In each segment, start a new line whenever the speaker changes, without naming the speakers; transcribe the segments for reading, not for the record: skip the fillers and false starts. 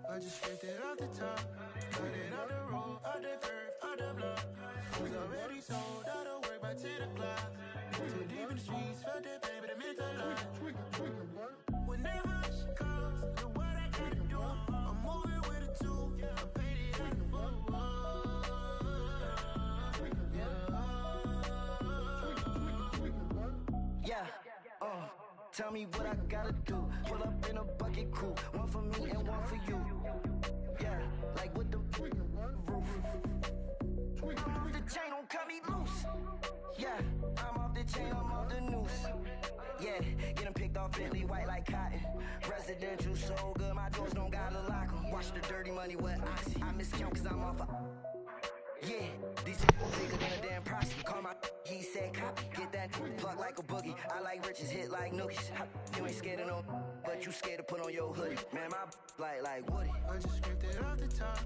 I just scraped it off the top, cut it out the road, out the curve, out the block. I was already sold out of work by 10 o'clock. Too deep in the streets, felt that pain, but it meant a lot. Whenever she calls, do what I gotta do. I'm moving with a two, I paid it out the fool. Yeah, tell me what I gotta do. Pull up in a bucket crew, one for me and one for you. Yeah, like with the roof. I'm off the chain, don't cut me loose. Yeah, I'm off the chain, I'm off the noose. Yeah, get them picked off Bentley, white like cotton. Residential so good, my doors don't gotta lock 'em. Watch the dirty money with oxy. I miscount cause I'm off a... Yeah, these bigger than a damn proxy. Call my he said copy. Get that plug like a boogie. I like riches, hit like nookies. You ain't scared of no, but you scared to put on your hoodie. Man, my like Woody. I just scraped it off the top,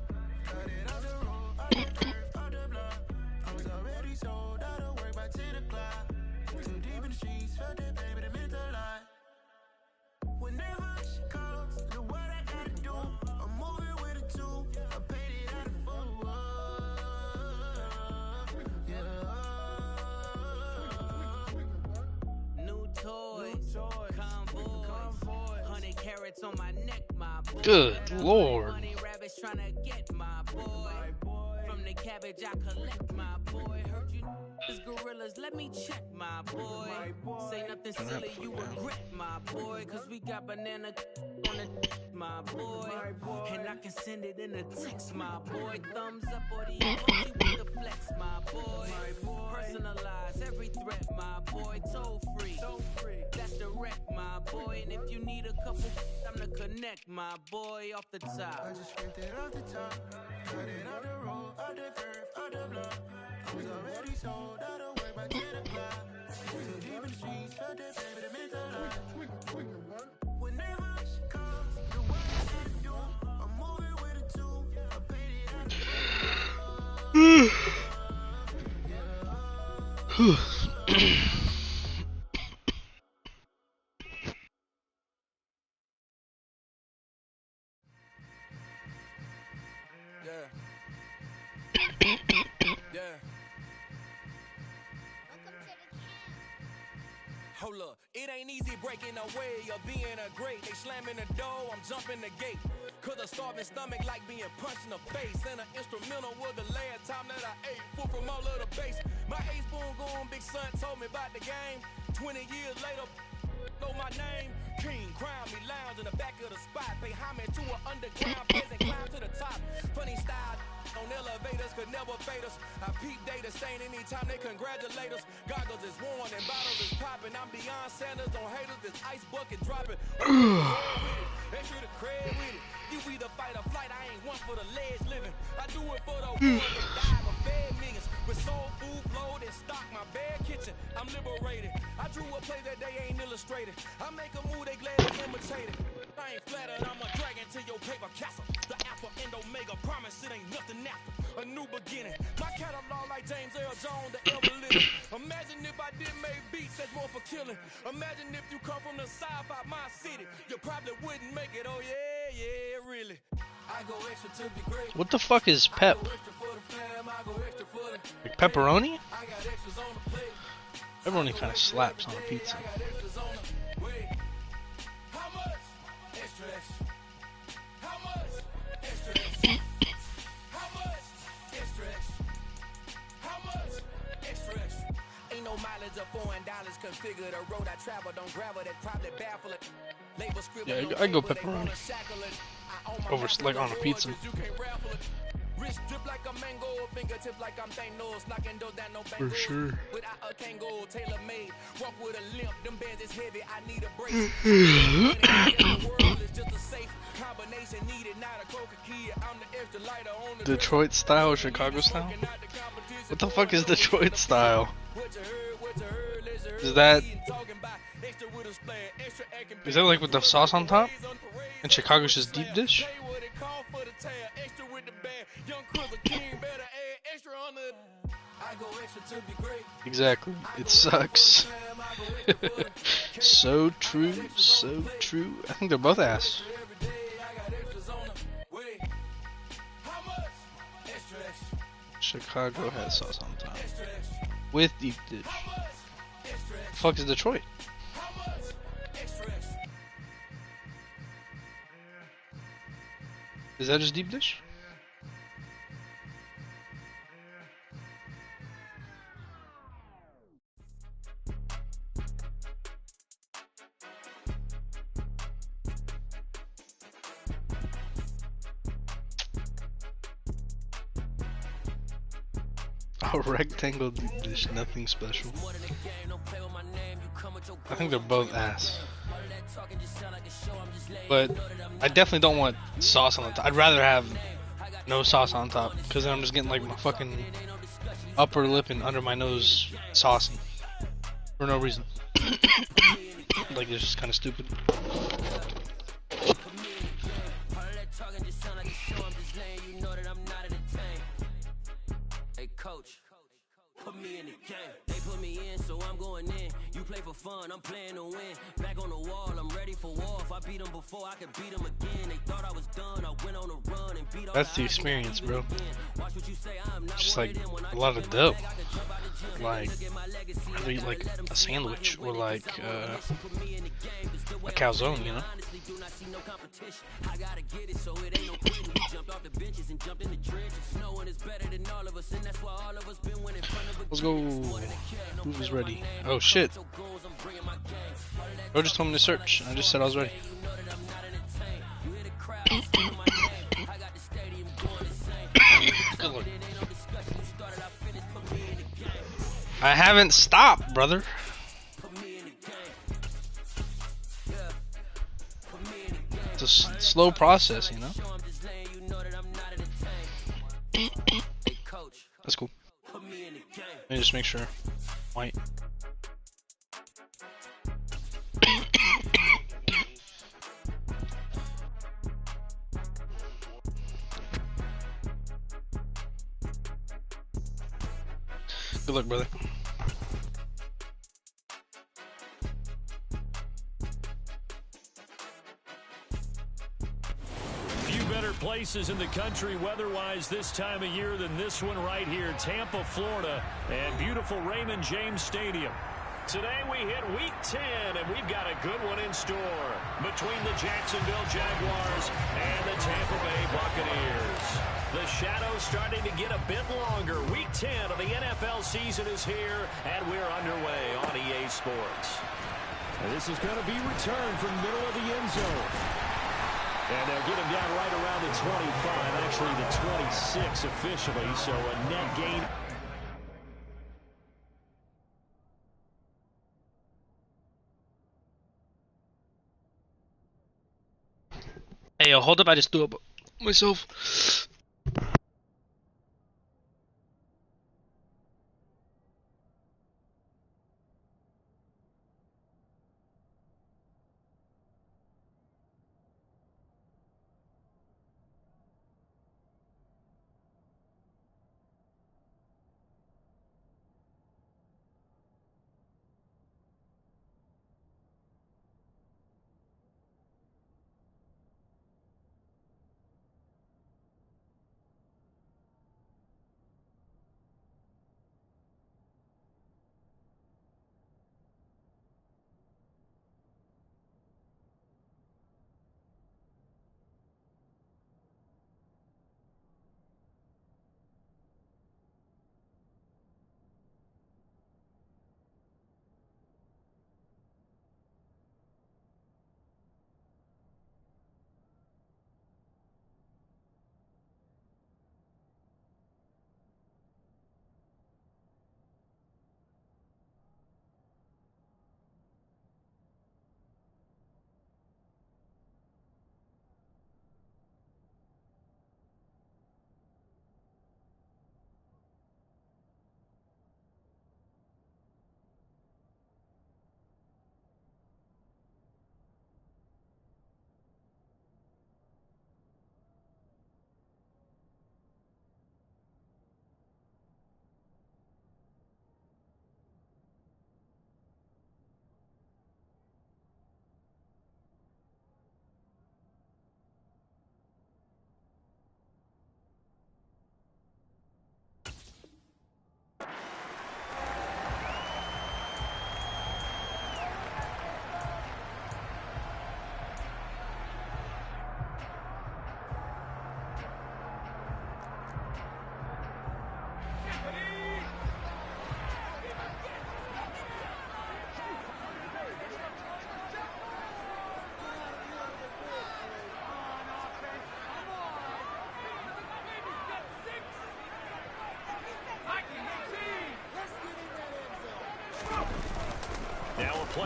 cut it out the road, out the curve, out the block. I was already sold out of work by 10 o'clock. Too deep in the streets, felt that pain, but it meant a lot. Whenever she calls, do what I gotta do. I'm moving with a two, I paid it out of full.
Toys, convoys, 100 carats on my neck, my boy.
Good lord.
Honey rabbits tryna get my boy. From the cabbage I collect, my boy. Heard you niggas gorillas, let me check, my boy. Say nothing silly, you regret, my boy. Cause we got banana on the my boy. And I can send it in a text, my boy. Thumbs up or the emoji with the flex, my boy. Personalize every threat, my boy. Toll free. That's direct, my boy. And if you need a couple, I'm to connect, my boy, off the top.
I just scraped it off the top, cut it out the road, out the curve, out the block. I was already sold out of work by 10 o'clock. Too deep in the streets, felt that pain, but it meant a lot. Whenever she calls, do what I gotta do. I'm moving with a two, I paid it out the
Hold up, it ain't easy breaking away or being a great. They slamming the door, I'm jumping the gate. Cause a starving stomach like being punched in the face. And an instrumental was the last time that I ate. Full from all of the bass. My ace boom goon, big son told me about the game. 20 years later, know my name. King, crown me, lounge in the back of the spot. Pay homage to an underground peasant, climb to the top. Funny style on elevators could never fade us. I peep data stain anytime they congratulate us. Goggles is worn and bottles is popping. I'm beyond Sanders on haters, this ice bucket dropping. Extra the cred with it. You either fight or flight, I ain't one for the ledge living. I do it for the world that dive of bad niggas. With soul food flowed and stock my bad kitchen. I'm liberated. I drew a play that they ain't illustrated. I make a move, they glad to imitate it. I ain't flattered, I'm a dragon to your paper castle. The alpha and omega, promise it ain't nothing after. A new beginning. My catalog like James L. Jones, the ever living. Imagine if I didn't make beats that's more for killing. Imagine if you come from the south out my city. You probably wouldn't make it, oh yeah, really. I go extra to be great.
What the fuck is pep? Like pepperoni? Pepperoni kind of slaps on a pizza. Yeah, I go pepperoni over like on a pizza. For sure. Detroit style or Chicago style? What the fuck is Detroit style? Is that like with the sauce on top? And Chicago's just deep dish? Exactly. It sucks. So true, so true. I think they're both ass. Chicago has sauce on top. With deep dish. The fuck is Detroit? Is that just deep dish? A rectangle deep dish, nothing special. I think they're both ass. But I definitely don't want sauce on the top. I'd rather have no sauce on top, because then I'm just getting like my fucking upper lip and under my nose saucy for no reason. Like, it's just kind of stupid.
Hey coach, put me in the game. They put me in, so I'm going in. You play for fun, I'm playing to win. Back on the wall, I'm ready for war. If I beat them before, I could beat them again. They thought I was done, I went on a run and beat all.
That's the experience, bro. Just like a lot of dope. Like, either eat like a sandwich or like a calzone, you know? Let's go. Who's ready? Oh shit. Bro just told me to search. I just said I was ready. Good Lord. I haven't stopped, brother. It's a slow process, you know? That's cool. Let me just make sure. White. Good luck, brother.
Few better places in the country weather-wise this time of year than this one right here, Tampa, Florida, and beautiful Raymond James Stadium. Today we hit week 10, and we've got a good one in store between the Jacksonville Jaguars and the Tampa Bay Buccaneers. The shadow's starting to get a bit longer. Week 10 of the NFL season is here, and we're underway on EA Sports.
And this is going to be returned from middle of the end zone.
And they'll get him down right around the 25, actually the 26 officially, so a net gain.
Hey, yo, hold up, I just threw up myself.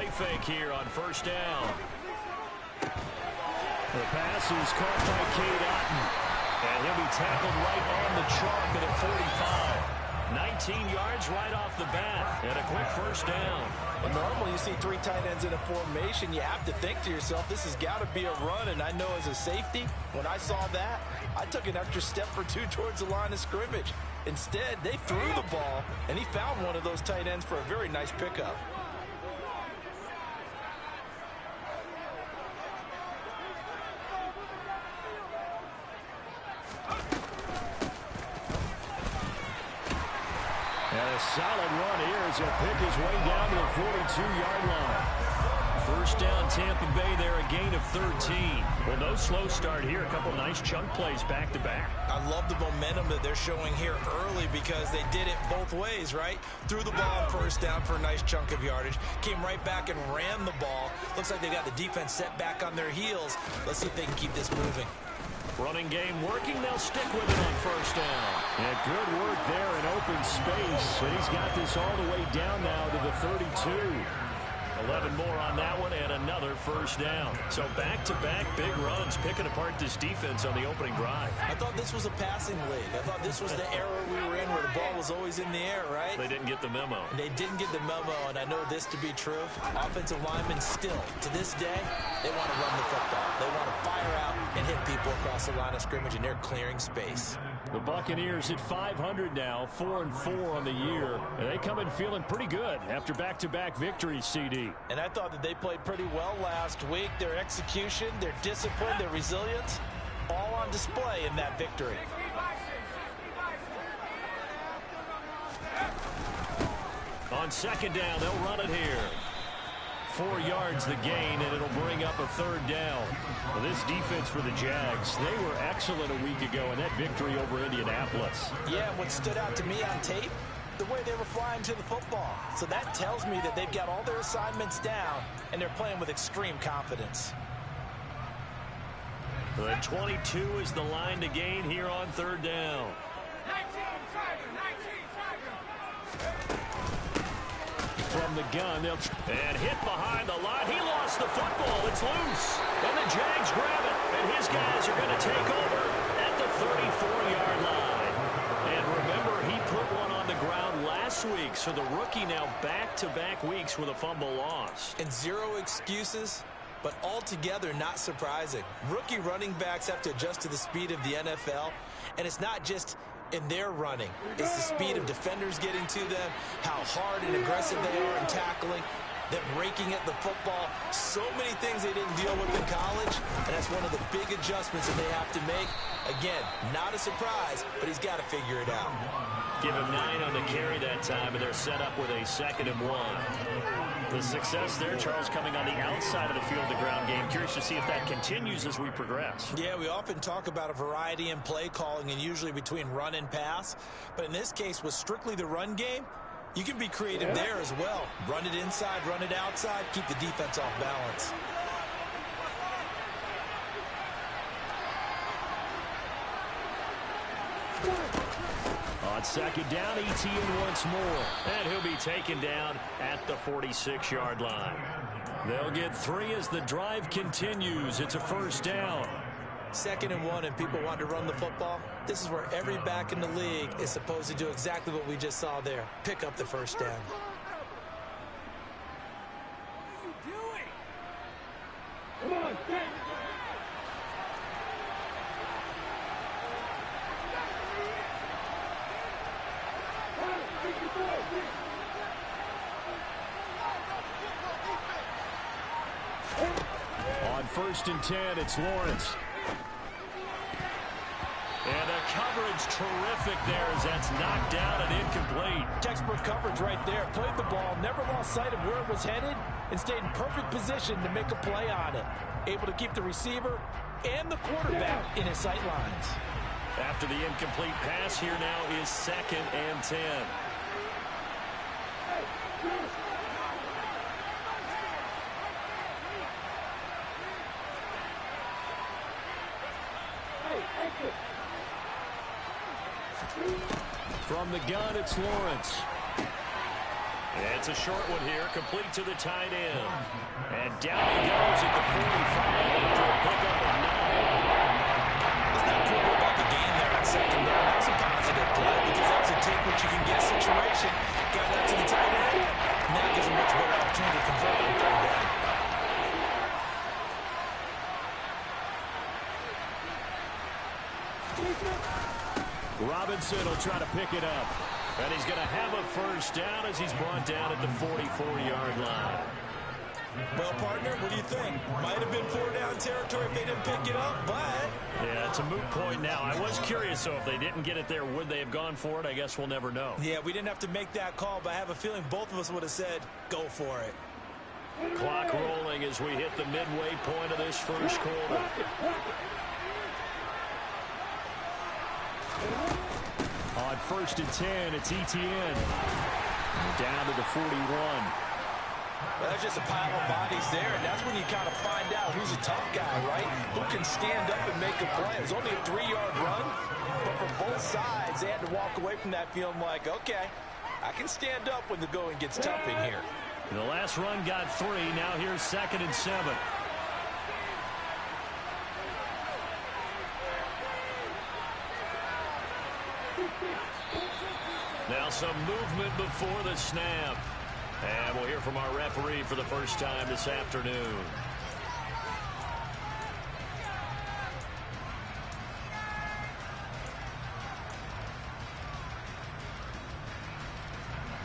play fake here on first down. The pass is caught by Cade Otton. And he'll be tackled right on the chalk at 45. 19 yards right off the bat. And a quick first down.
Well, normally you see 3 tight ends in a formation. You have to think to yourself, this has got to be a run. And I know as a safety, when I saw that, I took an extra step or 2 towards the line of scrimmage. Instead, they threw the ball, and he found one of those tight ends for a very nice pickup.
And a solid run here as he'll pick his way down to the 42-yard line. First down, Tampa Bay there, a gain of 13. Well, no slow start here. A couple nice chunk plays back-to-back.
I love the momentum that they're showing here early because they did it both ways, right? Threw the ball on first down for a nice chunk of yardage. Came right back and ran the ball. Looks like they got the defense set back on their heels. Let's see if they can keep this moving.
Running game working. They'll stick with it on first down. And good work there in open space. And he's got this all the way down now to the 32. 11 more on that one and another first down. So back-to-back big runs picking apart this defense on the opening drive.
I thought this was a passing league. I thought this was the era we were in where the ball was always in the air, right?
They didn't get the memo.
They didn't get the memo, and I know this to be true. Offensive linemen still, to this day, they want to run the football. They want to fire out and hit people across the line of scrimmage, and they're clearing space.
The Buccaneers at 500 now, 4-4 on the year. And they come in feeling pretty good after back-to-back victories, CD.
And I thought that they played pretty well last week. Their execution, their discipline, their resilience, all on display in that victory.
On second down, they'll run it here. 4 yards the gain, and it'll bring up a third down. Well, this defense for the Jags, they were excellent a week ago in that victory over Indianapolis.
Yeah, what stood out to me on tape, the way they were flying to the football. So that tells me that they've got all their assignments down, and they're playing with extreme confidence.
The 22 is the line to gain here on third down. From the gun, and hit behind the line. He lost the football. It's loose. And the Jags grab it. And his guys are going to take over at the 34-yard line. And remember, he put one on the ground last week. So the rookie now back-to-back weeks with a fumble lost.
And zero excuses, but altogether not surprising. Rookie running backs have to adjust to the speed of the NFL. And it's not just in their running. It's the speed of defenders getting to them, how hard and aggressive they are in tackling, them raking at the football. So many things they didn't deal with in college, and that's one of the big adjustments that they have to make. Again, not a surprise, but he's got to figure it out.
Give him 9 on the carry that time, and they're set up with a 2nd and 1. The success there, Charles, coming on the outside of the field, the ground game. Curious to see if that continues as we progress.
Yeah, we often talk about a variety in play calling and usually between run and pass. But in this case, with strictly the run game, you can be creative there as well. Run it inside, run it outside, keep the defense off balance.
On second down, Etienne once more. And he'll be taken down at the 46-yard line. They'll get 3 as the drive continues. It's a first down.
2nd and 1, and people want to run the football. This is where every back in the league is supposed to do exactly what we just saw there. Pick up the first down.
What are you doing? Come on, get.
On 1st and 10, it's Lawrence. And the coverage terrific there as that's knocked down and incomplete.
Textbook coverage right there. Played the ball, never lost sight of where it was headed, and stayed in perfect position to make a play on it. Able to keep the receiver and the quarterback in his sight lines.
After the incomplete pass, here now is 2nd and 10. From the gun, it's Lawrence. It's a short one here, complete to the tight end. And down he goes at the 45 after a pickup of 9.
Let's not worry about the gain there on second down. That was a positive play because that was a take what you can get situation. Got out to the tight end. Now gives a much better opportunity to convert on third down.
Robinson will try to pick it up. And he's going to have a first down as he's brought down at the 44-yard line.
Well, partner, what do you think? Might have been 4-down territory if they didn't pick it up, but...
Yeah, it's a moot point now. I was curious, so if they didn't get it there, would they have gone for it? I guess we'll never know.
Yeah, we didn't have to make that call, but I have a feeling both of us would have said, go for it.
Clock rolling as we hit the midway point of this first quarter. On 1st and 10, it's Etienne. Down to the 41.
Well, there's just a pile of bodies there, and that's when you kind of find out who's a tough guy, right? Who can stand up and make a play. It was only a 3-yard run, but from both sides, they had to walk away from that feeling like, okay, I can stand up when the going gets tough in here.
And the last run got 3. Now here's 2nd and 7. Now some movement before the snap. And we'll hear from our referee for the first time this afternoon.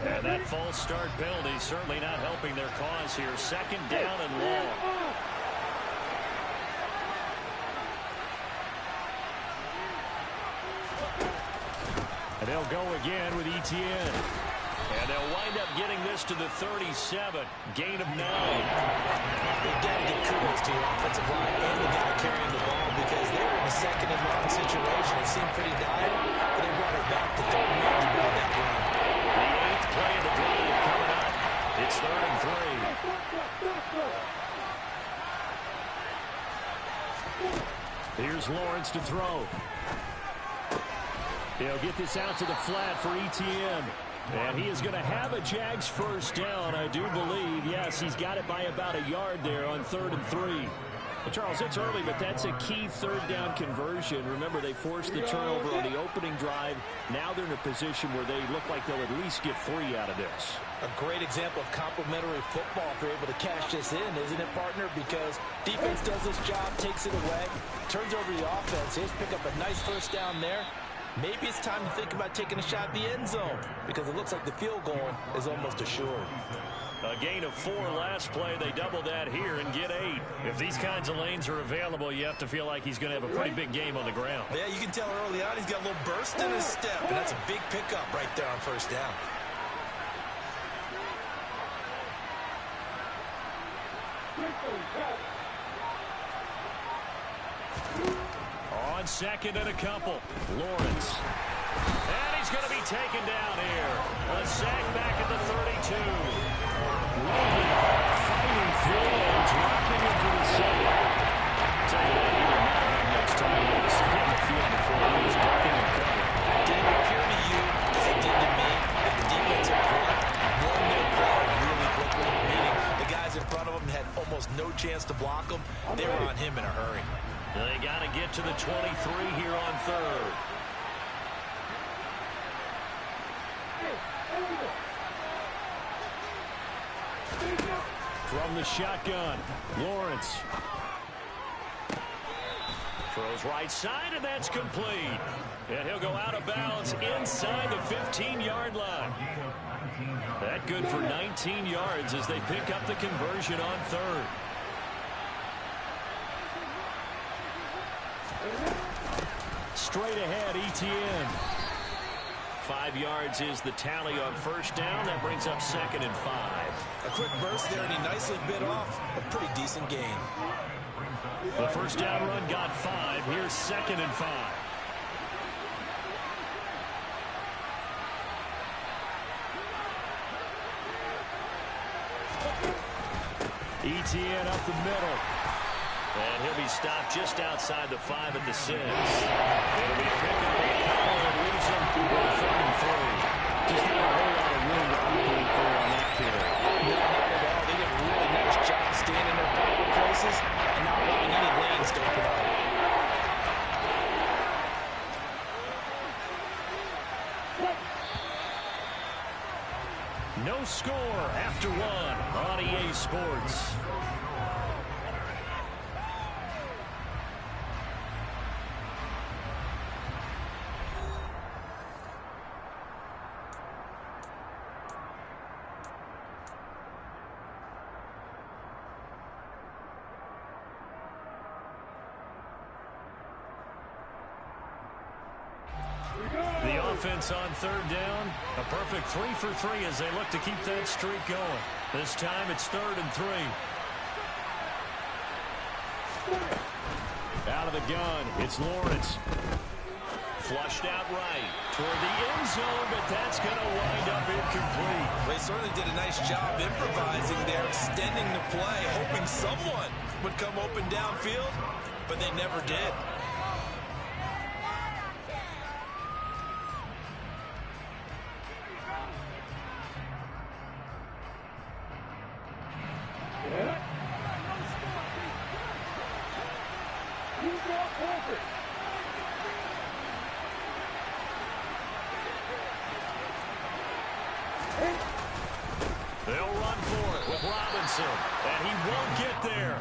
And that false start penalty certainly not helping their cause here. 2nd down and long. And they'll go again with Etienne. And they'll wind up getting this to the 37. Gain of 9.
They got to give kudos to your offensive line and the guy carrying the ball because they were in a 2nd and long situation. It seemed pretty dire, but they brought it back to 3rd and long ball that run.
The 8th play of the drive coming up. It's 3rd and 3. Here's Lawrence to throw. He'll get this out to the flat for Etienne. And he is going to have a Jags first down, I do believe. Yes, he's got it by about a yard there on 3rd and 3. Well, Charles, it's early, but that's a key 3rd down conversion. Remember, they forced the turnover on the opening drive. Now they're in a position where they look like they'll at least get 3 out of this.
A great example of complementary football if they're able to cash this in, isn't it, partner? Because defense does this job, takes it away, turns over the offense. Here's pick up a nice first down there. Maybe it's time to think about taking a shot at the end zone because it looks like the field goal is almost assured.
A gain of 4 last play. They double that here and get 8. If these kinds of lanes are available, you have to feel like he's going to have a pretty big game on the ground.
Yeah, you can tell early on he's got a little burst in his step, and that's a big pickup right there on first down.
On 2nd and a couple, Lawrence. And he's going to be taken down here. A sack back at the 32. Fighting through and dropping it for the save. Tell you what, he did not have much time to get the field before he was ducking and covering.
Didn't appear to you as it did to me that the defensive front won their play really quickly, meaning the guys in front of him had almost no chance to block him. They were on him in a hurry.
They got to get to the 23 here on 3rd. From the shotgun, Lawrence. Throws right side, and that's complete. And he'll go out of bounds inside the 15-yard line. That good for 19 yards as they pick up the conversion on 3rd. Straight ahead, Etienne. 5 yards is the tally on first down. That brings up 2nd and 5.
A quick burst there, and he nicely bit off a pretty decent gain.
The first down run got 5. Here's 2nd and 5. Etienne up the middle. And he'll be stopped just outside the 5 at the 6. It'll be picking up a couple and leaves him with 3rd and 3. Just not a whole lot of room to operate there on that
passes and not allowing any lanes to open up.
No score after one on EA Sports. The offense on third down. A perfect 3 for 3 as they look to keep that streak going. This time it's 3rd and 3. Out of the gun, it's Lawrence. Flushed out right toward the end zone, but that's going to wind up incomplete.
They certainly did a nice job improvising there, extending the play, hoping someone would come open downfield, but they never did.
They'll run for it with Robinson, and he won't get there.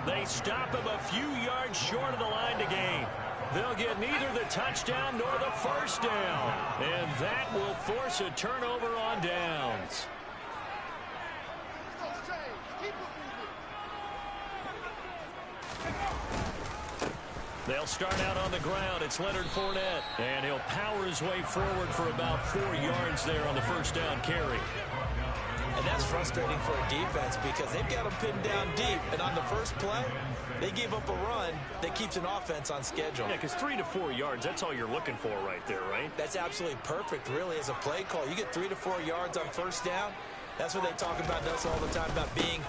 They stop him a few yards short of the line to gain. They'll get neither the touchdown nor the first down, and that will force a turnover on downs. They'll start out on the ground. It's Leonard Fournette, and he'll power his way forward for about 4 yards there on the first down carry.
And that's frustrating for a defense because they've got them pinned down deep, and on the first play, they gave up a run that keeps an offense on schedule.
Yeah, because 3 to 4 yards, that's all you're looking for right there, right?
That's absolutely perfect, really, as a play call. You get 3 to 4 yards on first down. That's what they talk about us all the time, about being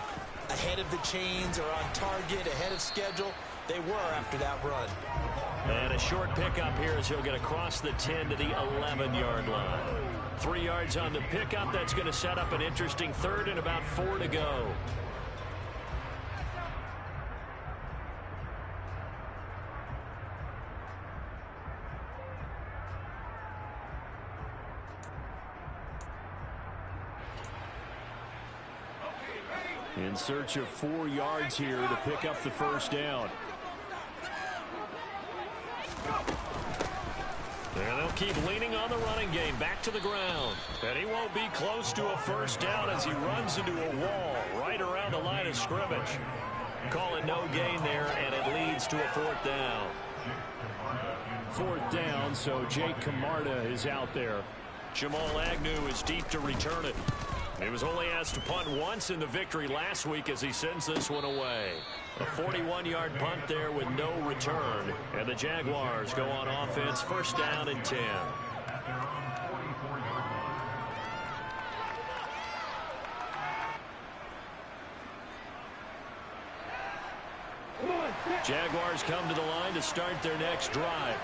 ahead of the chains or on target, ahead of schedule. They were after that run.
And a short pickup here as he'll get across the 10 to the 11-yard line. 3 yards on the pickup. That's going to set up an interesting third and about 4 to go. In search of 4 yards here to pick up the first down. And they'll keep leaning on the running game back to the ground. And he won't be close to a first down as he runs into a wall right around the line of scrimmage. Call it no gain there, and it leads to a 4th down. 4th down, so Jake Camarda is out there. Jamal Agnew is deep to return it. He was only asked to punt once in the victory last week as he sends this one away. A 41-yard punt there with no return. And the Jaguars go on offense, first down and 10. Jaguars come to the line to start their next drive.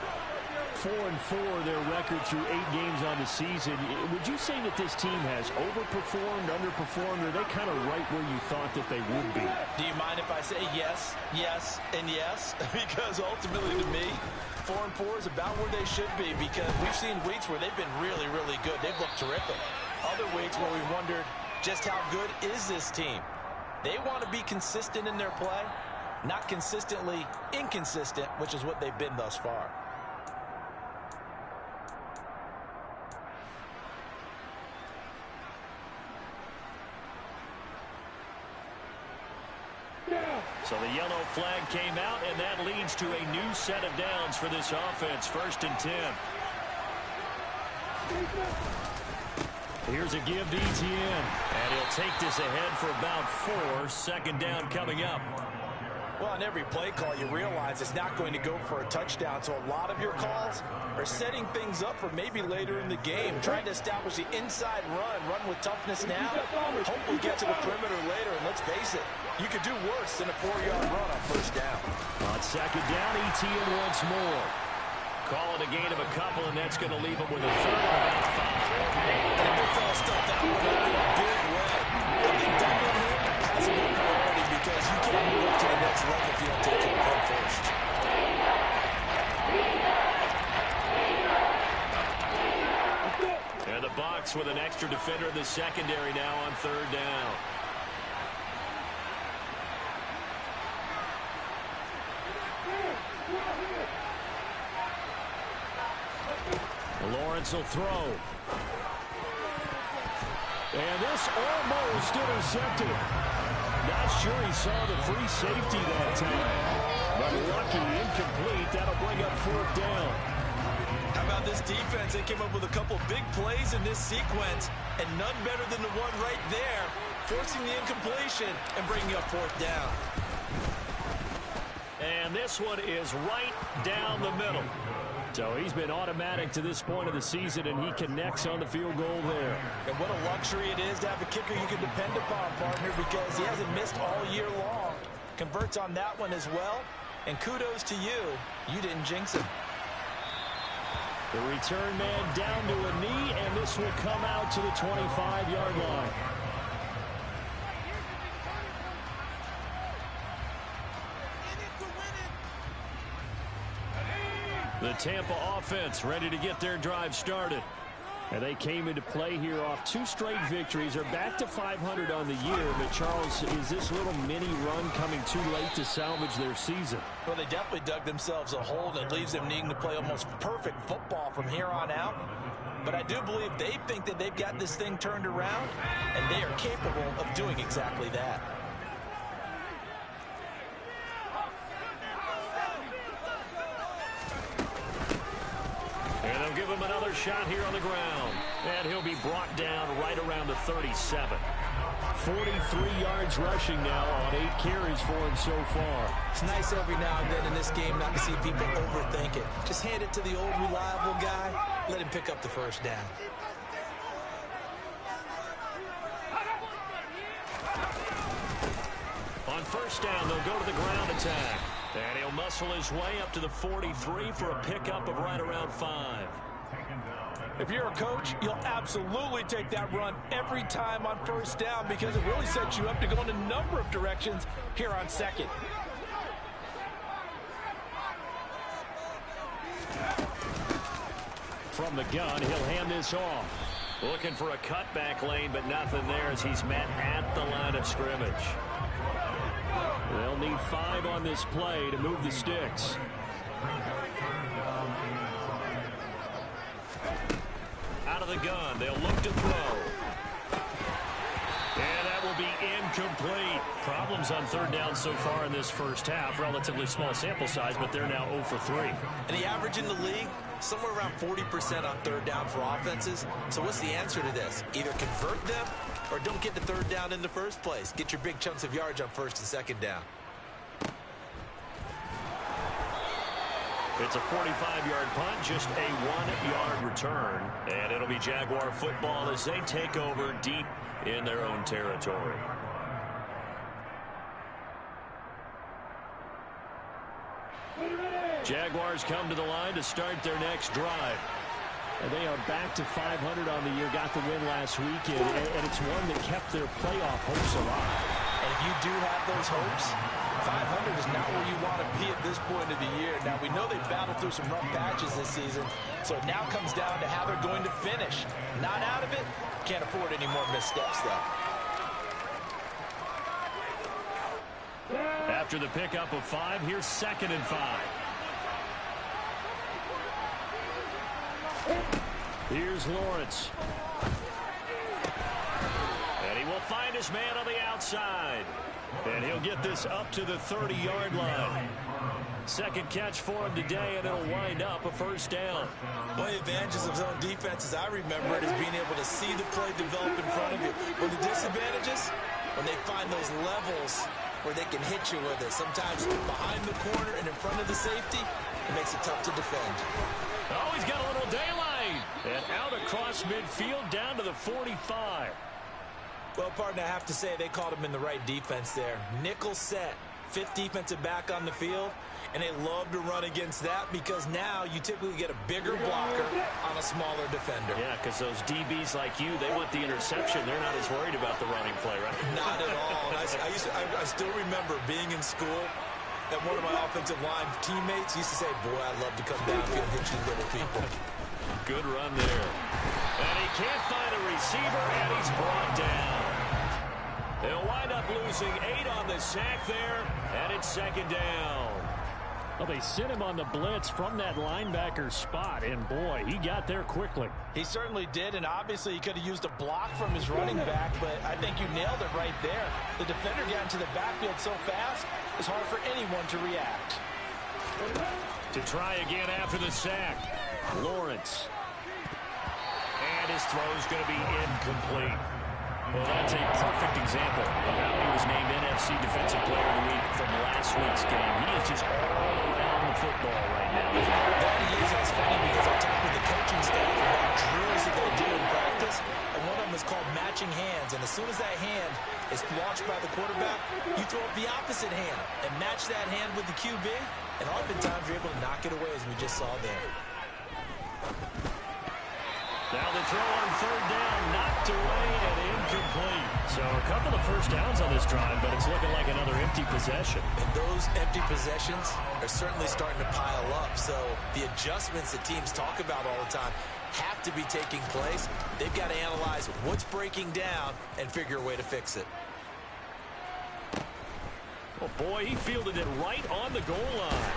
4-4 their record through 8 games on the season. Would you say that this team has overperformed, underperformed, or are they kind of right where you thought that they would be?
Do you mind if I say yes, yes, and yes? Because ultimately to me, 4-4 is about where they should be, because we've seen weeks where they've been really, really good. They've looked terrific. Other weeks where we wondered just how good is this team. They want to be consistent in their play, not consistently inconsistent, which is what they've been thus far.
So the yellow flag came out, and that leads to a new set of downs for this offense. 1st and 10. Here's a give to Etienne. And he'll take this ahead for about 4. 2nd down coming up.
Well, on every play call, you realize it's not going to go for a touchdown. So a lot of your calls are setting things up for maybe later in the game, trying to establish the inside run with toughness now, hopefully get to the perimeter later. And let's face it, you could do worse than a 4-yard run on first down.
On 2nd down, Etienne once more. Call it a gain of a couple, and that's going to leave him with a third and about 5.
And the big stuff that one in a big way. I think doubling him has a priority because you can't move up to the next luck if you don't take care of him first.
And the Bucs with an extra defender in the secondary now on third down. Lawrence will throw. And this almost intercepted. Not sure he saw the free safety that time. But lucky, incomplete. That'll bring up fourth down.
How about this defense? They came up with a couple big plays in this sequence, and none better than the one right there, forcing the incompletion and bringing up fourth down.
And this one is right down the middle. So he's been automatic to this point of the season, and he connects on the field goal there.
And what a luxury it is to have a kicker you can depend upon, partner, because he hasn't missed all year long. Converts on that one as well, and kudos to you. You didn't jinx him.
The return man down to a knee, and this will come out to the 25-yard line. The Tampa offense ready to get their drive started. And they came into play here off 2 straight victories. They're back to 500 on the year. But, Charles, is this little mini run coming too late to salvage their season?
Well, they definitely dug themselves a hole that leaves them needing to play almost perfect football from here on out. But I do believe they think that they've got this thing turned around, and they are capable of doing exactly that.
And they'll give him another shot here on the ground. And he'll be brought down right around the 37. 43 yards rushing now on 8 carries for him so far.
It's nice every now and then in this game not to see people overthink it. Just hand it to the old reliable guy. Let him pick up the first down.
On first down, they'll go to the ground attack. And he'll muscle his way up to the 43 for a pickup of right around 5.
If you're a coach, you'll absolutely take that run every time on first down because it really sets you up to go in a number of directions here on second.
From the gun, he'll hand this off. Looking for a cutback lane, but nothing there as he's met at the line of scrimmage. They'll need 5 on this play to move the sticks. Out of the gun, they'll look to throw. And that will be incomplete. Problems on third down so far in this first half. Relatively small sample size, but they're now 0 for 3.
And the average in the league, somewhere around 40% on third down for offenses. So what's the answer to this? Either convert them or don't get the third down in the first place. Get your big chunks of yards on first and second down.
It's a 45-yard punt, just a 1-yard return. And it'll be Jaguar football as they take over deep in their own territory. Jaguars come to the line to start their next drive. And they are back to 500 on the year, got the win last weekend, and it's one that kept their playoff hopes alive.
And if you do have those hopes, 500 is not where you want to be at this point of the year. Now, we know they've battled through some rough patches this season, so it now comes down to how they're going to finish. Not out of it, can't afford any more missteps, though.
After the pickup of 5, here's 2nd and 5. Here's Lawrence. And he will find his man on the outside. And he'll get this up to the 30-yard line. Second catch for him today, and it'll wind up a first down.
One of the advantages of zone defense, as I remember it, is being able to see the play develop in front of you. One of the disadvantages, when they find those levels where they can hit you with it. Sometimes behind the corner and in front of the safety, it makes it tough to defend.
Oh, he's got a little daylight. And out across midfield down to the 45.
Well, partner, I have to say they called him in the right defense there. Nickel set, 5th defensive back on the field, and they love to run against that because now you typically get a bigger blocker on a smaller defender.
Yeah, because those DBs like you, they want the interception. They're not as worried about the running play, right?
Not at all. And I still remember being in school, And one of my offensive line teammates used to say, boy, I'd love to come downfield and hit you little people.
Good run there. And he can't find a receiver, and he's brought down. They'll wind up losing 8 on the sack there, and it's second down.
Well, they sent him on the blitz from that linebacker spot, and boy, he got there quickly.
He certainly did, and obviously he could have used a block from his running back, but I think you nailed it right there. The defender got into the backfield so fast, it's hard for anyone to react.
To try again after the sack, Lawrence. And his throw is going to be incomplete. Well, that's a perfect example of how he was named NFC Defensive Player of the Week from last week's game. He is just all around the football right now.
That he is, and it's funny because I talked with the coaching staff about drills that they do in practice, and one of them is called matching hands. And as soon as that hand is launched by the quarterback, you throw up the opposite hand and match that hand with the QB, and oftentimes you're able to knock it away, as we just saw there.
Now the throw on third down, knocked away and incomplete. So a couple of first downs on this drive, but it's looking like another empty possession.
And those empty possessions are certainly starting to pile up. So the adjustments that teams talk about all the time have to be taking place. They've got to analyze what's breaking down and figure a way to fix it.
Oh boy, he fielded it right on the goal line.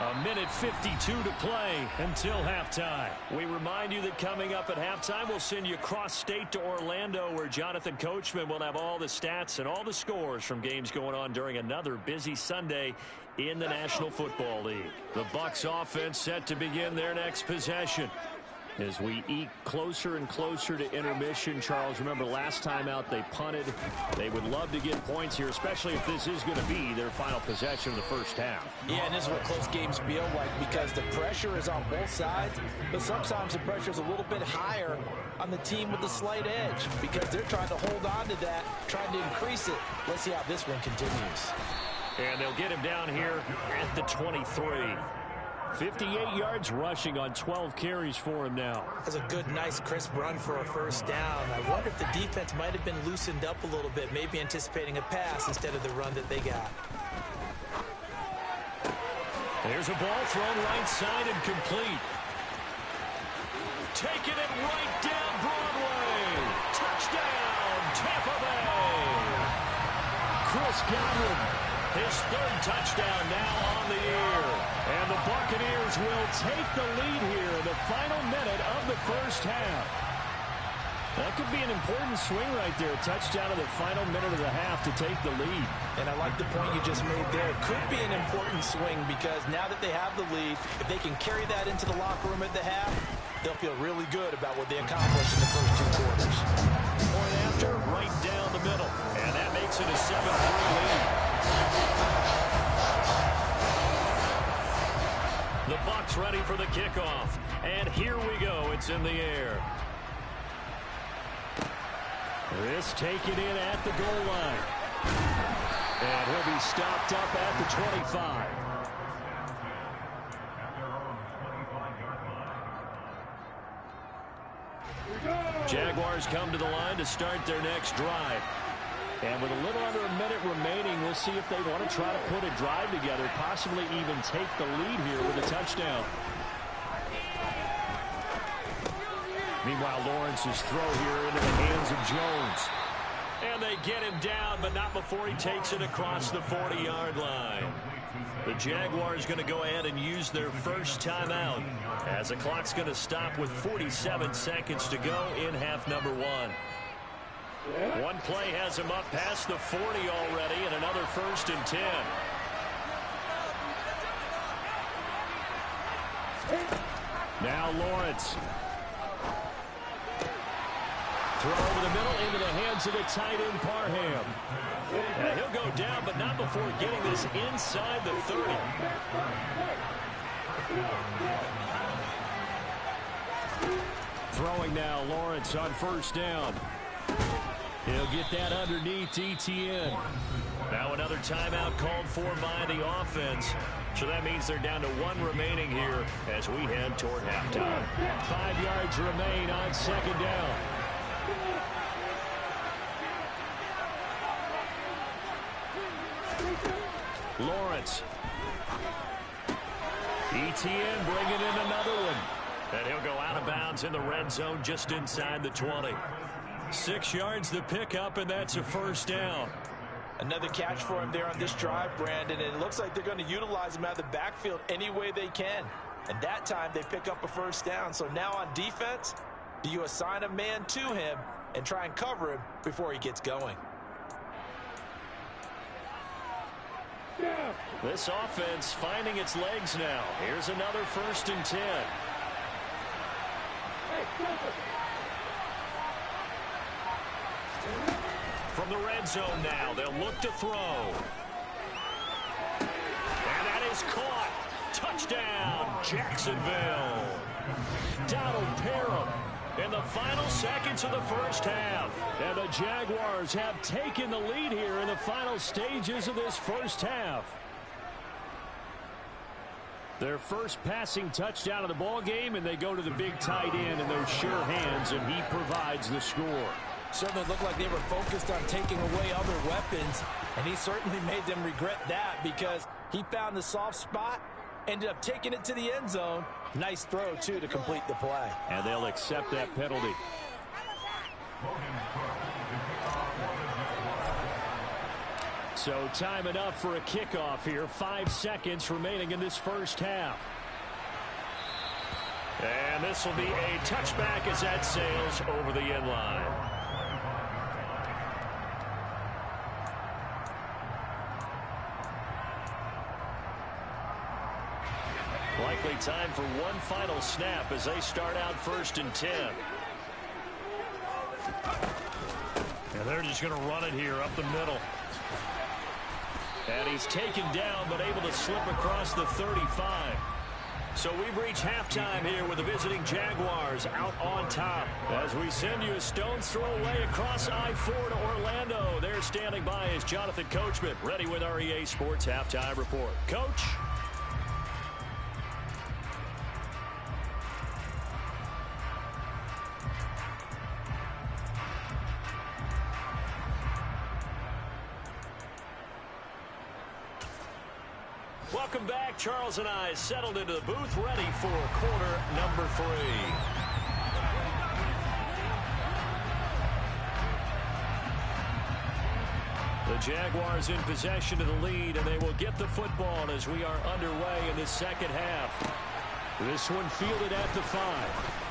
A minute 52 to play until halftime. We remind you that coming up at halftime, we'll send you across state to Orlando, where Jonathan Coachman will have all the stats and all the scores from games going on during another busy Sunday in the National Football League. The Bucs offense set to begin their next possession. As we eke closer and closer to intermission, Charles, remember last time out they punted. They would love to get points here, especially if this is going to be their final possession of the first half.
Yeah, and this is what close games feel like, because the pressure is on both sides, but sometimes the pressure is a little bit higher on the team with the slight edge because they're trying to hold on to that, trying to increase it. Let's see how this one continues.
And they'll get him down here at the 23. 58 yards rushing on 12 carries for him now.
That's a good, nice, crisp run for a first down. I wonder if the defense might have been loosened up a little bit, maybe anticipating a pass instead of the run that they got.
There's a ball thrown right side and complete. Taking it right down Broadway. Touchdown, Tampa Bay. Chris Godwin, his third touchdown now on the year. And the Buccaneers will take the lead here in the final minute of the first half. That could be an important swing right there. Touchdown in the final minute of the half to take the lead.
And I like the point you just made there. Could be an important swing because now that they have the lead, if they can carry that into the locker room at the half, they'll feel really good about what they accomplished in the first 2 quarters.
Point after, right down the middle. And that makes it a 7-3 lead. The Bucs ready for the kickoff. And here we go. It's in the air. This taken in at the goal line. And he'll be stopped up at the 25. Jaguars come to the line to start their next drive. And with a little under a minute remaining, we'll see if they want to try to put a drive together, possibly even take the lead here with a touchdown. Meanwhile, Lawrence's throw here into the hands of Jones. And they get him down, but not before he takes it across the 40-yard line. The Jaguars going to go ahead and use their first timeout, as the clock's going to stop with 47 seconds to go in half number 1. One play has him up past the 40 already, and another 1st and 10. Now Lawrence. Throw over the middle into the hands of the tight end Parham. And he'll go down, but not before getting this inside the 30. Throwing now, Lawrence on first down. He'll get that underneath Etienne. Now another timeout called for by the offense. So that means they're down to 1 remaining here as we head toward halftime. 5 yards remain on second down. yards. ETN bringing in another one. And he'll go out of bounds in the red zone just inside the 20. 6 yards the pickup, and that's a first down.
Another catch for him there on this drive, Brandon, and it looks like they're going to utilize him out of the backfield any way they can. And that time they pick up a first down. So now on defense, do you assign a man to him and try and cover him before he gets going?
This offense finding its legs now. Here's another 1st and 10. From the red zone now, they'll look to throw. And that is caught. Touchdown, Jacksonville. Donald Parham in the final seconds of the first half. And the Jaguars have taken the lead here in the final stages of this first half. Their first passing touchdown of the ball game, and they go to the big tight end in those sure hands, and he provides the score.
Certainly looked like they were focused on taking away other weapons, and he certainly made them regret that because he found the soft spot, ended up taking it to the end zone. Nice throw, too, to complete the play.
And they'll accept that penalty. So time enough for a kickoff here. 5 seconds remaining in this first half. And this will be a touchback as that sails over the end line. Likely time for one final snap as they start out 1st and 10. And they're just going to run it here up the middle. And he's taken down but able to slip across the 35. So we've reached halftime here with the visiting Jaguars out on top. As we send you a stone's throw away across I-4 to Orlando. There standing by is Jonathan Coachman, ready with our EA Sports Halftime Report. Coach? Welcome back. Charles and I settled into the booth, ready for quarter number 3. The Jaguars in possession of the lead, and they will get the football as we are underway in the second half. This one fielded at the 5.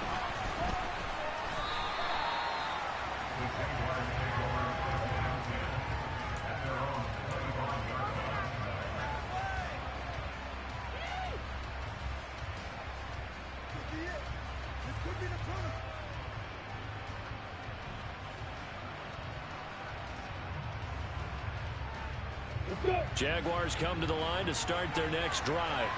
Jaguars come to the line to start their next drive.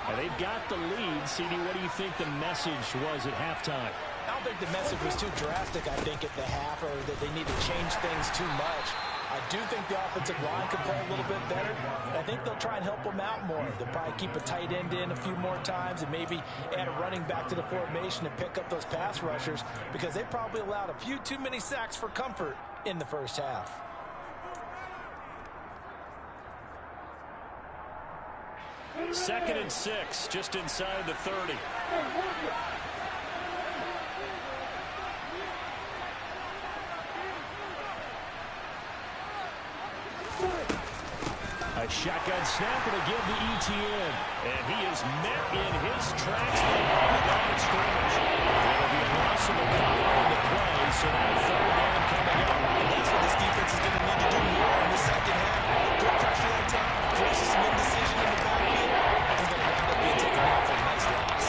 And they've got the lead. CD, what do you think the message was at halftime?
I don't think the message was too drastic, I think, at the half, or that they need to change things too much. I do think the offensive line could play a little bit better. I think they'll try and help them out more. They'll probably keep a tight end in a few more times and maybe add a running back to the formation and pick up those pass rushers because they probably allowed a few too many sacks for comfort in the first half.
Second and 6, just inside the 30. A shotgun snap and a give to ETN. And he is met in his tracks behind the line of scrimmage. It'll be a loss of the power on the play, so now 3rd down coming up.
And that's what this defense is going to need to do more in the second half. Put pressure on top, forces some indecision in the backfield, and then wind up being taken out for a nice loss.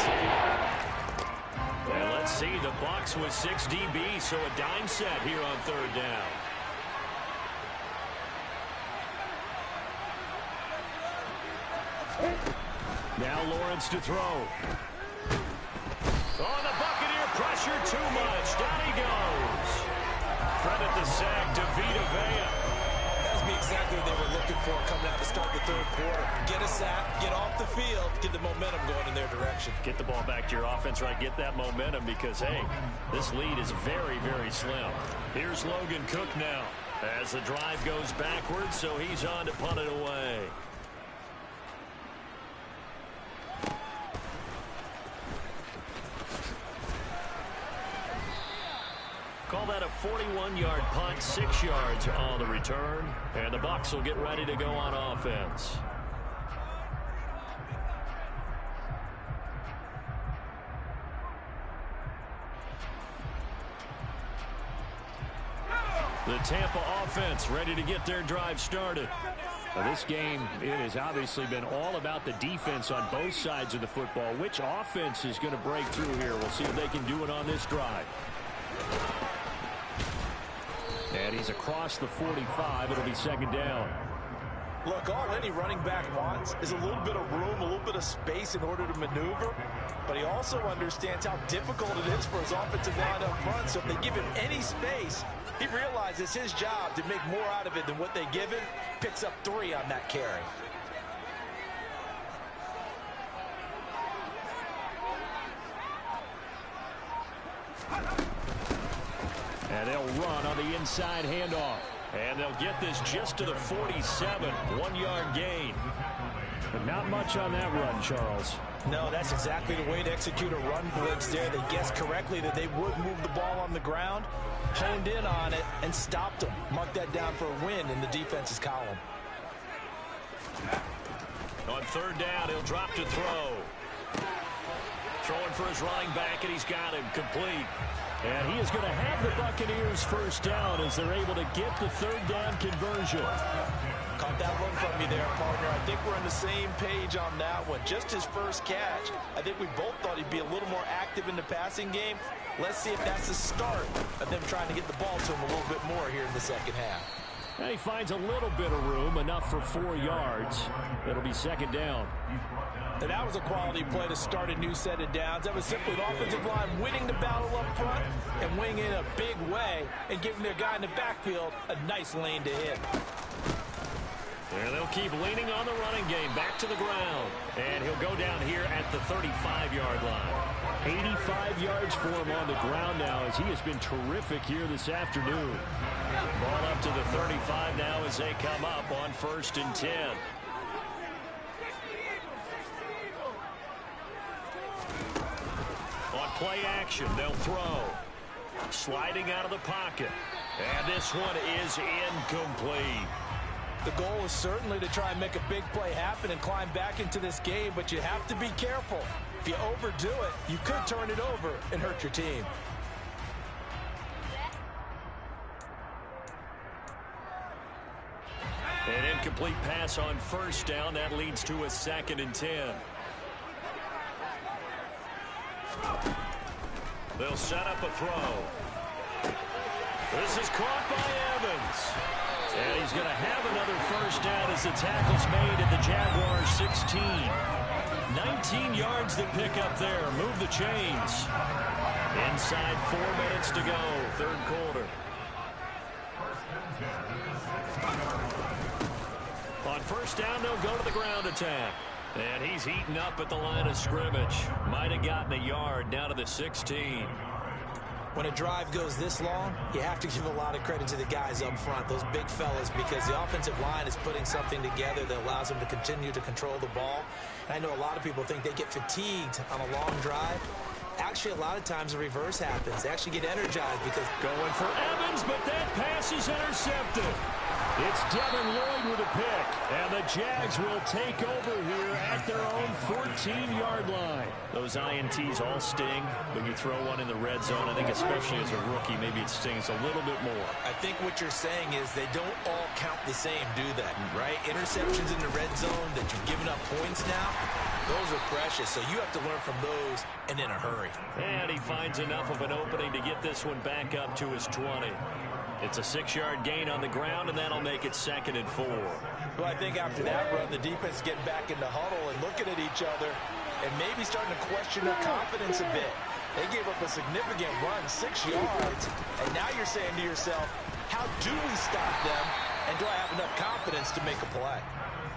And let's see, the Bucs with 6 DB, so a dime set here on 3rd down. Now Lawrence to throw. Oh, the Buccaneer pressure too much. Down he goes. Credit the sack to Vita Vea.
That's exactly what they were looking for coming out to start the 3rd quarter. Get a sack, get off the field, get the momentum going in their direction.
Get the ball back to your offense, right? Get that momentum because, hey, this lead is very, very slim. Here's Logan Cook now as the drive goes backwards, so he's on to punt it away. 41-yard punt, 6 yards on the return. And the Bucs will get ready to go on offense. The Tampa offense ready to get their drive started.
Now this game, it has obviously been all about the defense on both sides of the football. Which offense is going to break through here? We'll see if they can do it on this drive. And he's across the 45. It'll be second down.
Look, all any running back wants is a little bit of room, a little bit of space in order to maneuver. But he also understands how difficult it is for his offensive line up front. So if they give him any space, he realizes his job to make more out of it than what they give him. Picks up 3 on that carry.
And they'll run on the inside handoff.
And they'll get this just to the 47. 1-yard gain.
But not much on that run, Charles.
No, that's exactly the way to execute a run blitz there. They guessed correctly that they would move the ball on the ground, honed in on it, and stopped them. Mark that down for a win in the defense's column.
On third down, he'll drop to throw. Throwing for his running back, and he's got him complete.
And he is going to have the Buccaneers first down as they're able to get the third down conversion.
Caught that one from you there, partner. I think we're on the same page on that one. Just his first catch. I think we both thought he'd be a little more active in the passing game. Let's see if that's the start of them trying to get the ball to him a little bit more here in the second half.
And he finds a little bit of room, enough for 4 yards. It'll be second down.
And that was a quality play to start a new set of downs. That was simply the offensive line winning the battle up front and winning in a big way and giving their guy in the backfield a nice lane to hit.
There they'll keep leaning on the running game. Back to the ground. And he'll go down here at the 35-yard line.
85 yards for him on the ground now as he has been terrific here this afternoon.
Ball up to the 35 now as they come up on 1st and 10. On play action, they'll throw. Sliding out of the pocket. And this one is incomplete.
The goal is certainly to try and make a big play happen and climb back into this game, but you have to be careful. If you overdo it, you could turn it over and hurt your team.
An incomplete pass on first down. That leads to a 2nd and 10. They'll set up a throw. This is caught by Evans. And he's going to have another first down as the tackle's made at the Jaguars' 16. 19 yards to pick up there. Move the chains. Inside 4 minutes to go, third quarter. On first down, they'll go to the ground attack. And he's heating up at the line of scrimmage. Might have gotten a yard down to the 16.
When a drive goes this long, you have to give a lot of credit to the guys up front, those big fellas, because the offensive line is putting something together that allows them to continue to control the ball. And I know a lot of people think they get fatigued on a long drive. Actually, a lot of times the reverse happens. They actually get energized because...
Going for Evans, but that pass is intercepted.
It's Devin Lloyd with a pick, and the Jags will take over here at their own 14-yard line.
Those INTs all sting, but you throw one in the red zone. I think especially as a rookie, maybe it stings a little bit more.
I think what you're saying is they don't all count the same, do they? Right? Interceptions in the red zone that you've given up points now, those are precious, so you have to learn from those and in a hurry.
And he finds enough of an opening to get this one back up to his 20. It's a 6-yard gain on the ground, and that'll make it 2nd and 4.
Well, I think after that run, the defense getting back in the huddle and looking at each other and maybe starting to question their confidence a bit. They gave up a significant run, 6 yards, and now you're saying to yourself, how do we stop them, and do I have enough confidence to make a play?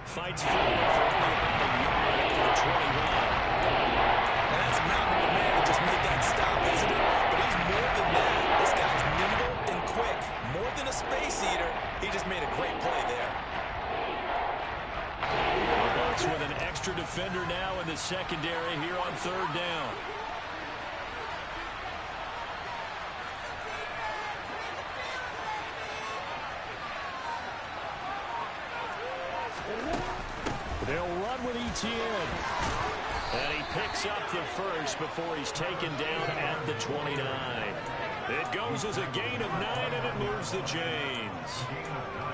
Fights forward for only about a yard up to the 21.
And that's a mountain of a man to just make that stop, isn't it? But he's more than that. This guy's nimble and quick. More than a space eater, he just made a great play there.
The Bucs with an extra defender now in the secondary here on third down. They'll run with Etienne. And he picks up the first before he's taken down at the 29. It goes as a gain of 9, and it moves the chains.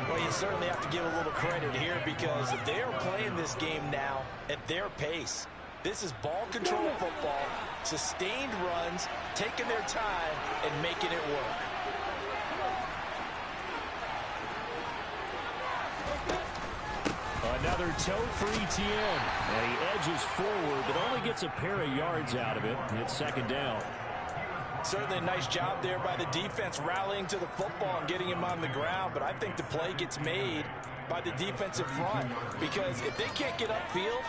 Well, you certainly have to give a little credit here because they are playing this game now at their pace. This is ball control football, sustained runs, taking their time, and making it work.
Another toe for Etienne. And he edges forward, but only gets a pair of yards out of it. And it's second down.
Certainly a nice job there by the defense rallying to the football and getting him on the ground. But I think the play gets made by the defensive front because if they can't get upfield,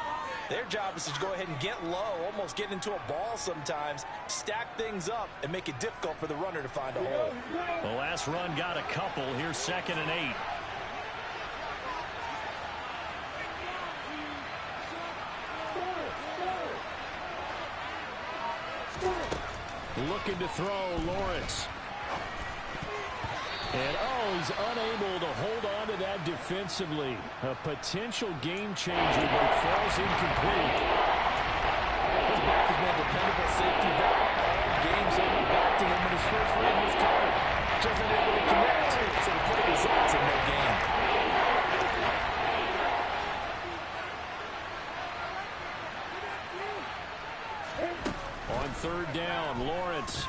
their job is to go ahead and get low, almost get into a ball sometimes, stack things up, and make it difficult for the runner to find a hole.
The last run got a couple. Here's 2nd and 8. Looking to throw, Lawrence. And, he's unable to hold on to that defensively. A potential game changer, but it falls incomplete.
His back has been a dependable safety valve all game, so went back to him in his first run was covered. Just unable to connect, so the play results in no gain.
On 3rd down, Lawrence.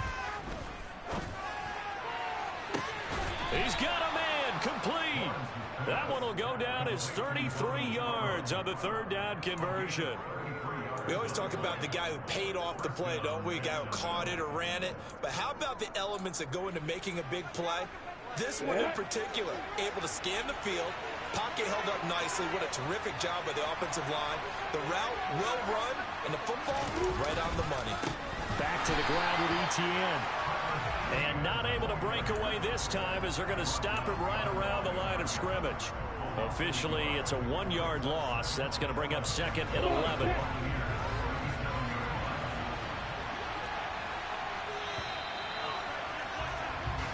He's got a man, complete. That one will go down as 33 yards on the 3rd down conversion.
We always talk about the guy who paid off the play, don't we? The guy who caught it or ran it. But how about the elements that go into making a big play? This one in particular, able to scan the field, pocket held up nicely. What a terrific job by the offensive line. The route well run, and the football right on the money.
Back to the ground with Etienne. And not able to break away this time as they're going to stop him right around the line of scrimmage. Officially, it's a 1-yard loss. That's going to bring up 2nd and 11.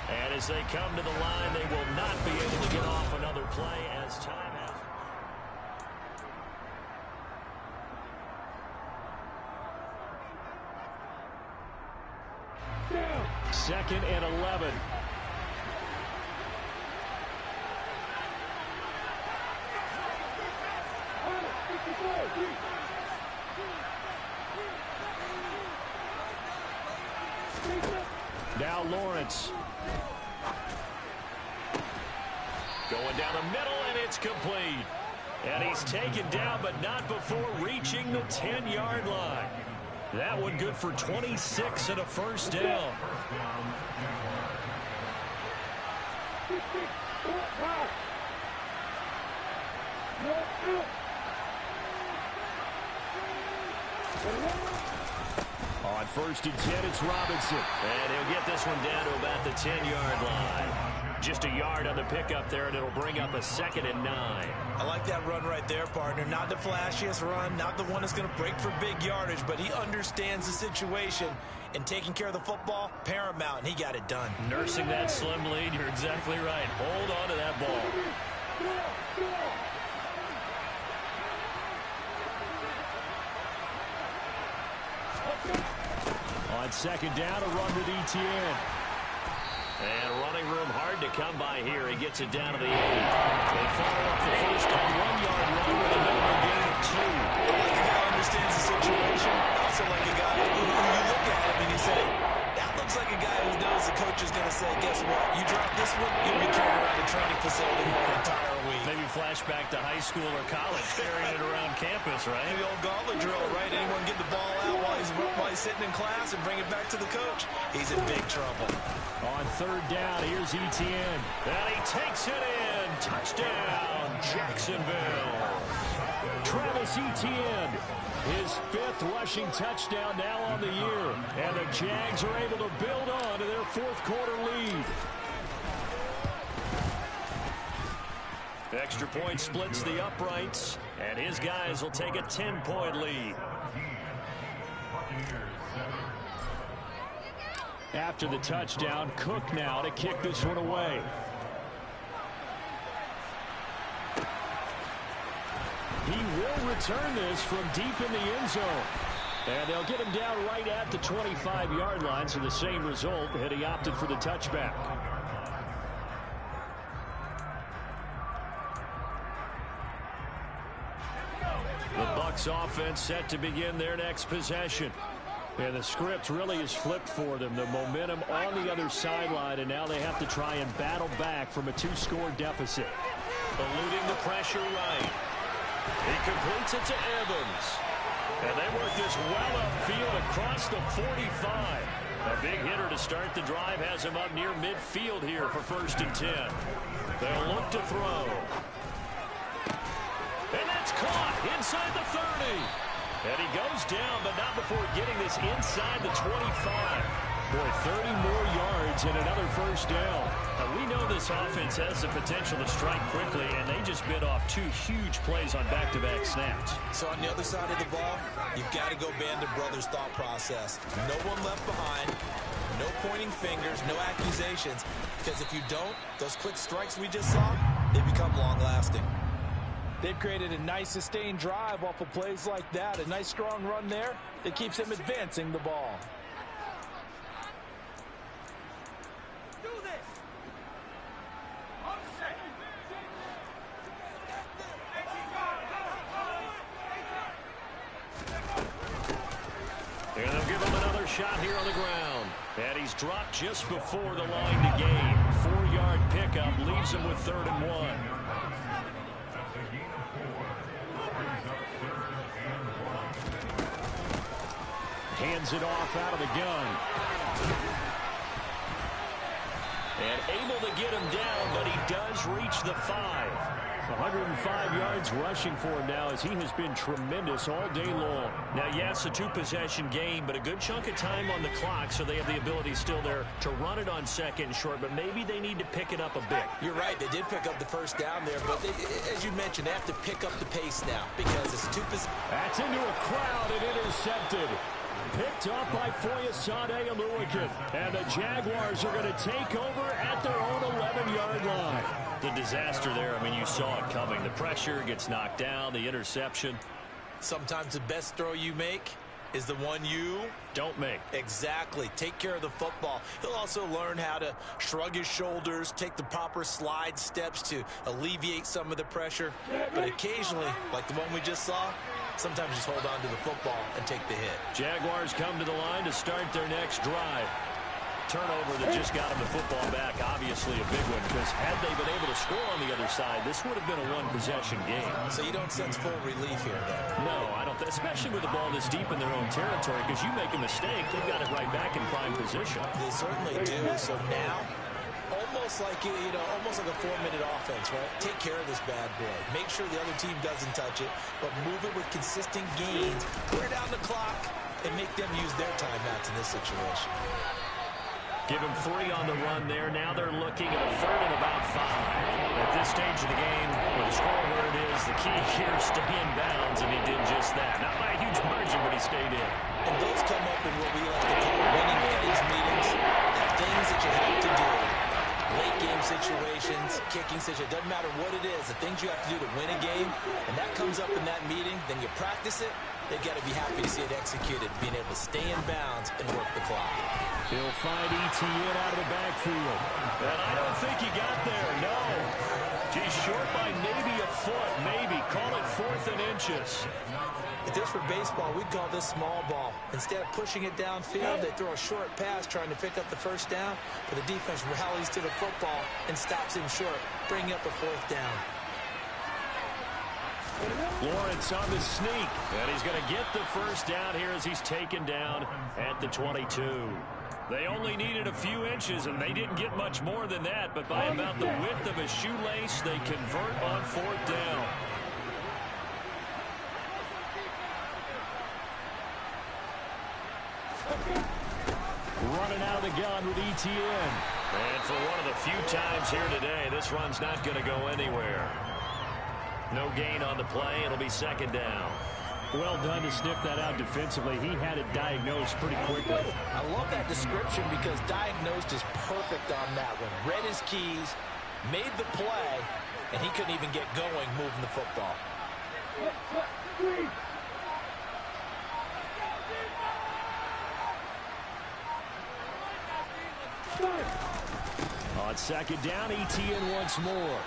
And as they come to the line, they will not be able to get off another play as time has. 2nd and 11. Now Lawrence. Going down the middle, and it's complete. And he's taken down, but not before reaching the 10-yard line. That one good for 26 and a first down. On 1st and 10, it's Robinson. And he'll get this one down to about the 10-yard line. Just a yard on the pickup there, and it'll bring up a 2nd and 9.
I like that run right there, partner. Not the flashiest run, not the one that's going to break for big yardage, but he understands the situation, and taking care of the football, paramount, and he got it done.
Nursing that slim lead, you're exactly right. Hold on to that ball. On 2nd down, a run with Etienne. And running room hard to come by here. He gets it down to the 8. They follow up the first down 1-yard run with a minimum gain of 2.
Like a guy who understands the situation. Also like a guy who you look at him and you say, that looks like a guy who knows the coach is going to say, guess what? You drop this one, you'll be carrying around the training facility for an entire week.
Maybe flashback to high school or college, carrying it around campus, right?
The old gauntlet drill, right? Anyone get the ball out while he's sitting in class and bring it back to the coach? He's in big trouble.
On 3rd down, here's Etienne. And he takes it in. Touchdown, Jacksonville. Travis Etienne, his 5th rushing touchdown now on the year. And the Jags are able to build on to their 4th quarter lead. Extra point splits the uprights, and his guys will take a 10-point lead. After the touchdown, Cook now to kick this one away.
He will return this from deep in the end zone. And they'll get him down right at the 25-yard line, so the same result, and he opted for the touchback. The Bucs offense set to begin their next possession. And the script really is flipped for them. The momentum on the other sideline, and now they have to try and battle back from a 2-score deficit.
Eluding the pressure right. He completes it to Evans. And they work this well upfield across the 45. A big hitter to start the drive has him up near midfield here for 1st and 10. They'll look to throw. And that's caught inside the 30. And he goes down, but not before getting this inside the 25. Boy, 30 more yards and another 1st down. Now, we know this offense has the potential to strike quickly, and they just bit off 2 huge plays on back-to-back snaps.
So on the other side of the ball, you've got to go Band of Brothers thought process. No one left behind, no pointing fingers, no accusations, because if you don't, those quick strikes we just saw, they become long-lasting.
They've created a nice sustained drive off of plays like that. A nice strong run there that keeps them advancing the ball.
Do this.
And they'll give him another shot here on the ground. And he's dropped just before the line to gain. 4-yard pickup leaves him with 3rd and 1.
Hands it off out of the gun.
And able to get him down, but he does reach the 5.
105 yards rushing for him now, as he has been tremendous all day long.
Now, yes, a 2-possession game, but a good chunk of time on the clock, so they have the ability still there to run it on 2nd and short, but maybe they need to pick it up a bit.
You're right. They did pick up the 1st down there, but as you mentioned, they have to pick up the pace now because it's 2 possessions.
That's into a crowd and intercepted. Picked up by Foyesade and Lewican. And the Jaguars are going to take over at their own 11-yard line.
The disaster there, I mean, you saw it coming. The pressure gets knocked down, the interception.
Sometimes the best throw you make is the one you
don't make.
Exactly. Take care of the football. He'll also learn how to shrug his shoulders, take the proper slide steps to alleviate some of the pressure. But occasionally, like the one we just saw, sometimes just hold on to the football and take the hit.
Jaguars come to the line to start their next drive. Turnover that just got them the football back, obviously a big one, because had they been able to score on the other side, this would have been a 1-possession game.
So you don't sense full relief here, then?
No, I don't, especially with the ball this deep in their own territory, because you make a mistake, they've got it right back in prime position.
They certainly do. So now, almost like almost like a 4-minute offense, right? Take care of this bad boy. Make sure the other team doesn't touch it, but move it with consistent gains. Wear down the clock and make them use their timeouts in this situation.
Give him 3 on the run there. Now they're looking at a 3rd and about 5. At this stage of the game, where the score where it is, the key here is stay in bounds, and he did just that. Not by a huge margin, but he stayed in.
And those come up in what we like to call winning Eddie's meetings. Things that you have to do. Late game situations, kicking situations, doesn't matter what it is, the things you have to do to win a game, and that comes up in that meeting, then you practice it, they've got to be happy to see it executed, being able to stay in bounds and work the clock.
He'll find ETN out of the backfield.
And I don't think he got there, no. He's short by maybe a foot, maybe. Call it 4th and inches.
If this were baseball, we'd call this small ball. Instead of pushing it downfield, they throw a short pass trying to pick up the 1st down, but the defense rallies to the football and stops him short, bringing up a 4th down.
Lawrence on the sneak.
And he's going to get the 1st down here as he's taken down at the 22. They only needed a few inches, and they didn't get much more than that, but by about the width of a shoelace, they convert on 4th down.
Running out of the gun with ETN.
And for one of the few times here today, this run's not going to go anywhere. No gain on the play. It'll be 2nd down.
Well done to sniff that out defensively. He had it diagnosed pretty quickly.
I love that description because diagnosed is perfect on that one. Read his keys, made the play, and he couldn't even get going moving the football.
On second down, ETN once more.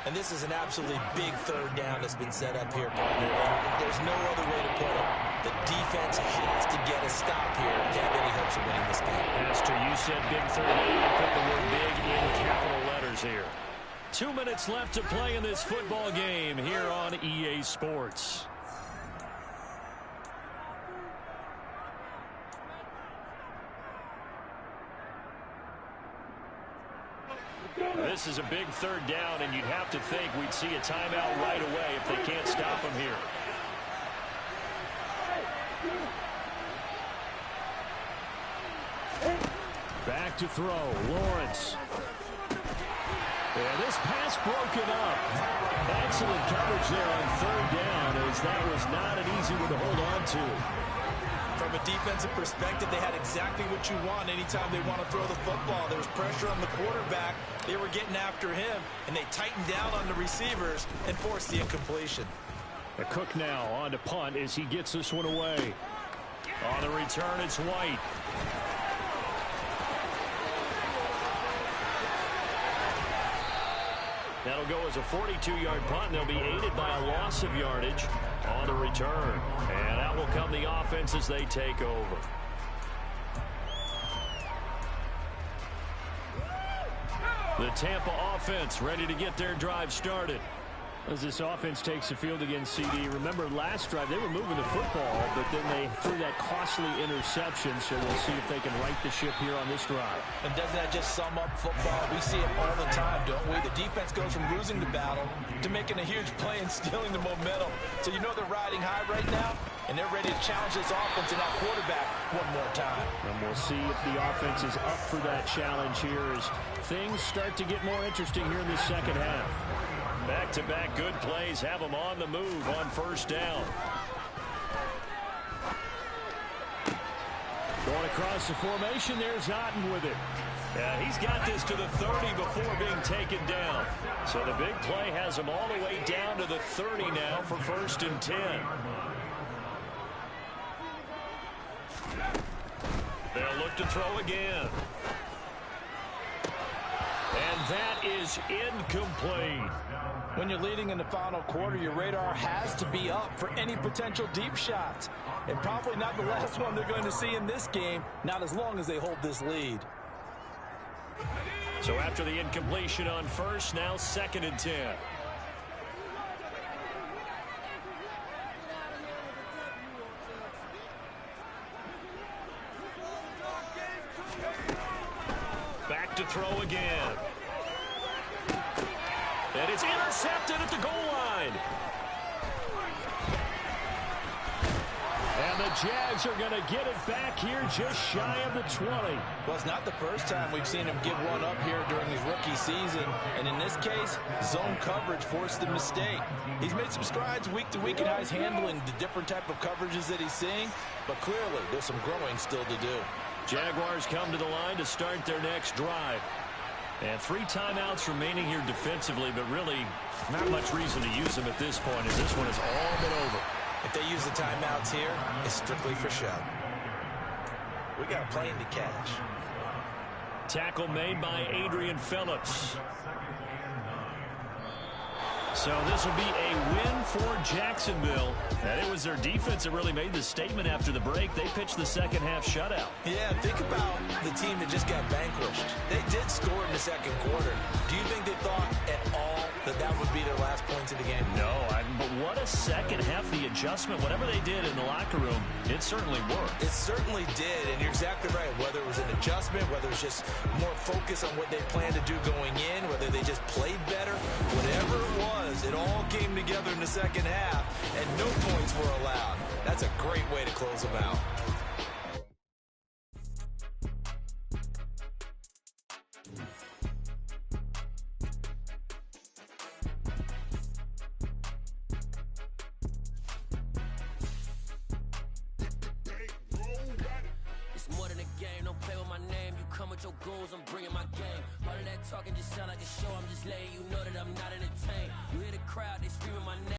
And this is an absolutely big third down that's been set up here, partner. And there's no other way to put it. The defense has to get a stop here to have any hopes of winning this game.
Pastor, you said big third down. You put the word big in capital letters here. 2 minutes left to play in this football game here on EA Sports. This is a big third down, and you'd have to think we'd see a timeout right away if they can't stop him here. Back to throw, Lawrence. And this pass broken up. Excellent coverage there on third down, as that was not an easy one to hold on to.
From a defensive perspective, they had exactly what you want anytime they want to throw the football. There was pressure on the quarterback. They were getting after him, and they tightened down on the receivers and forced the incompletion.
A Cook now on to punt as he gets this one away. On the return, it's White. That'll go as a 42-yard punt, and they'll be aided by a loss of yardage on the return. And out will come the offense as they take over. The Tampa offense ready to get their drive started. As this offense takes the field against CD, remember last drive they were moving the football, but then they threw that costly interception, so we'll see if they can right the ship here on this drive.
And doesn't that just sum up football? We see it all the time, don't we? The defense goes from losing the battle to making a huge play and stealing the momentum. So you know they're riding high right now, and they're ready to challenge this offense and that quarterback one more time.
And we'll see if the offense is up for that challenge here as things start to get more interesting here in the second half. Back-to-back good plays have them on the move on first down. Going across the formation, there's Otten with it. Yeah, he's got this to the 30 before being taken down. So the big play has him all the way down to the 30 now for 1st and 10. They'll look to throw again. And that is incomplete.
When you're leading in the final quarter, your radar has to be up for any potential deep shots. And probably not the last one they're going to see in this game, not as long as they hold this lead.
So after the incompletion on first, now 2nd and 10. Back to throw again. And it's intercepted at the goal line. And the Jags are going to get it back here just shy of the 20.
Well, it's not the first time we've seen him give one up here during his rookie season. And in this case, zone coverage forced the mistake. He's made some strides week to week in how he's handling the different type of coverages that he's seeing. But clearly, there's some growing still to do.
Jaguars come to the line to start their next drive. And 3 timeouts remaining here defensively, but really not much reason to use them at this point as this one has all been over.
If they use the timeouts here, it's strictly for show. We got a plane to catch.
Tackle made by Adrian Phillips. So this will be a win for Jacksonville. And it was their defense that really made the statement after the break. They pitched the second half shutout.
Yeah, think about the team that just got vanquished. They did score in the second quarter. Do you think they thought at all that that would be their last points of the game?
No, but what a second half. The adjustment, whatever they did in the locker room, it certainly worked.
It certainly did, and you're exactly right. Whether it was an adjustment, whether it was just more focus on what they planned to do going in, whether they just played better, whatever it was, it all came together in the second half, and no points were allowed. That's a great way to close them out.
It's more than a game, don't play with my name. You come with your goons, I'm bringing my game. All of that talking just sound like a show, I'm just letting you know that I'm not entertained. You hear the crowd, they screaming my name.